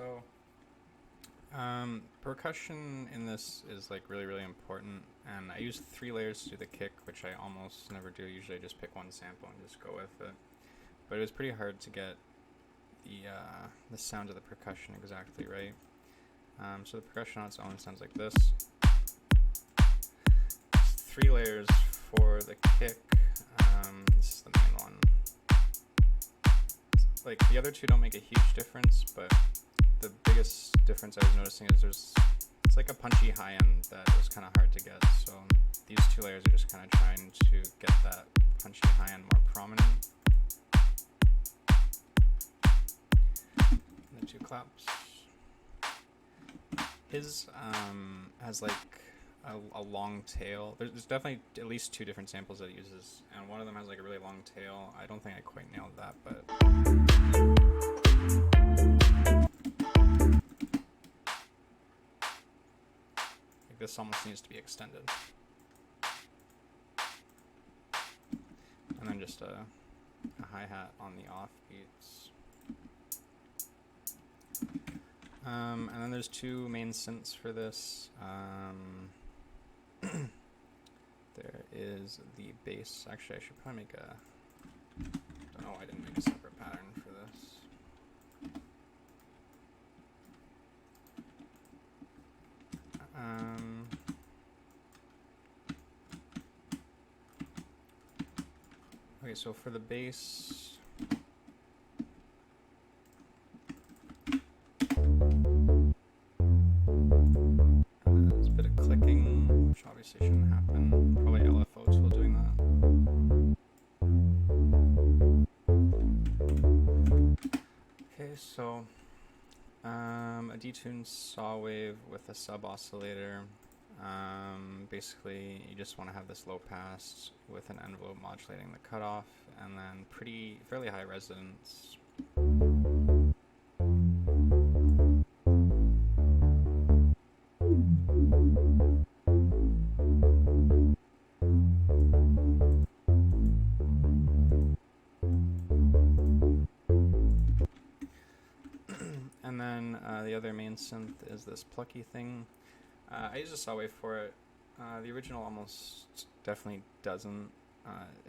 So percussion in this is like really important, and I use 3 layers to do the kick, which I almost never do. Usually I just pick one sample and just go with it. But it was pretty hard to get the sound of the percussion exactly right. So the percussion on its own sounds like this. It's 3 layers for the kick. This is the main one. Like the other two don't make a huge difference, but the biggest difference I was noticing is it's like a punchy high end that was kind of hard to get. So these 2 layers are just kind of trying to get that punchy high end more prominent. And the 2 claps. His has like a long tail. There's definitely at least 2 different samples that it uses, and one of them has like a really long tail. I don't think I quite nailed that, but like this almost needs to be extended. And then just a hi-hat on the off beats. And then there's 2 main synths for this. There is the bass. Actually, I should probably make a... don't know why I didn't make a separate pattern for this. Okay, so for the bass... which obviously shouldn't happen. Probably LFO tool doing that. Okay, so a detuned saw wave with a sub oscillator. Basically, you just want to have this low pass with an envelope modulating the cutoff, and then fairly high resonance. And then the other main synth is this plucky thing. I use a saw wave for it. The original almost definitely doesn't.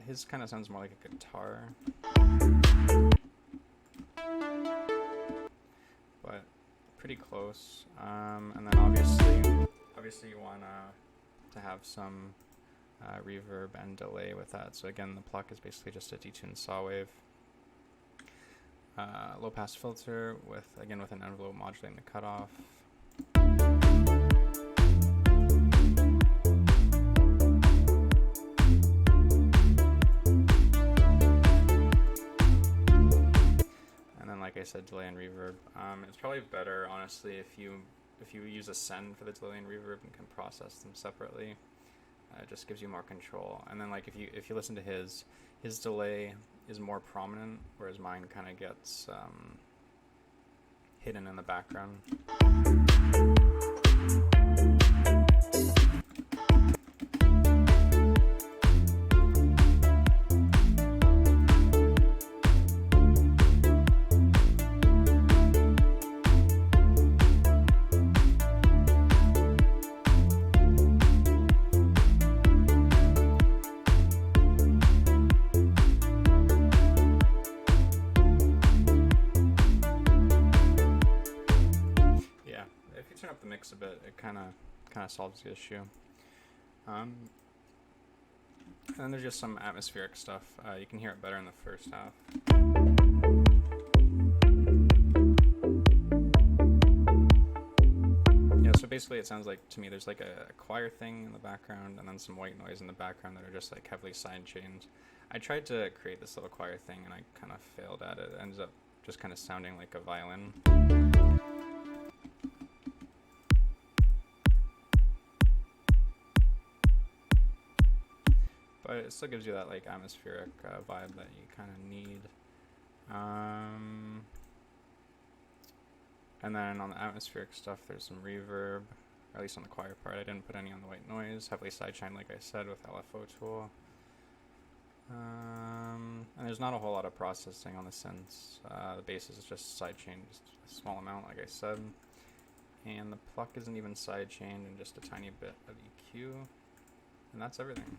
His kind of sounds more like a guitar. But pretty close. And then obviously you want to have some reverb and delay with that. So again, the pluck is basically just a detuned saw wave. Low pass filter with an envelope modulating the cutoff. And then, like I said, delay and reverb. It's probably better, honestly, if you use a send for the delay and reverb and can process them separately. It just gives you more control. And then, like if you listen to his delay is more prominent, whereas mine kind of gets hidden in the background. A bit, it kind of solves the issue. And then there's just some atmospheric stuff. You can hear it better in the first half. Yeah, so basically it sounds like, to me, there's like a choir thing in the background and then some white noise in the background that are just like heavily sidechained. I tried to create this little choir thing and I kind of failed at it. It ends up just kind of sounding like a violin. But it still gives you that like atmospheric vibe that you kind of need. And then on the atmospheric stuff, there's some reverb, or at least on the choir part. I didn't put any on the white noise. Heavily sidechained, like I said, with LFO tool. And there's not a whole lot of processing on the synths. The bass is just sidechained, just a small amount, like I said. And the pluck isn't even sidechained, and just a tiny bit of EQ. And that's everything.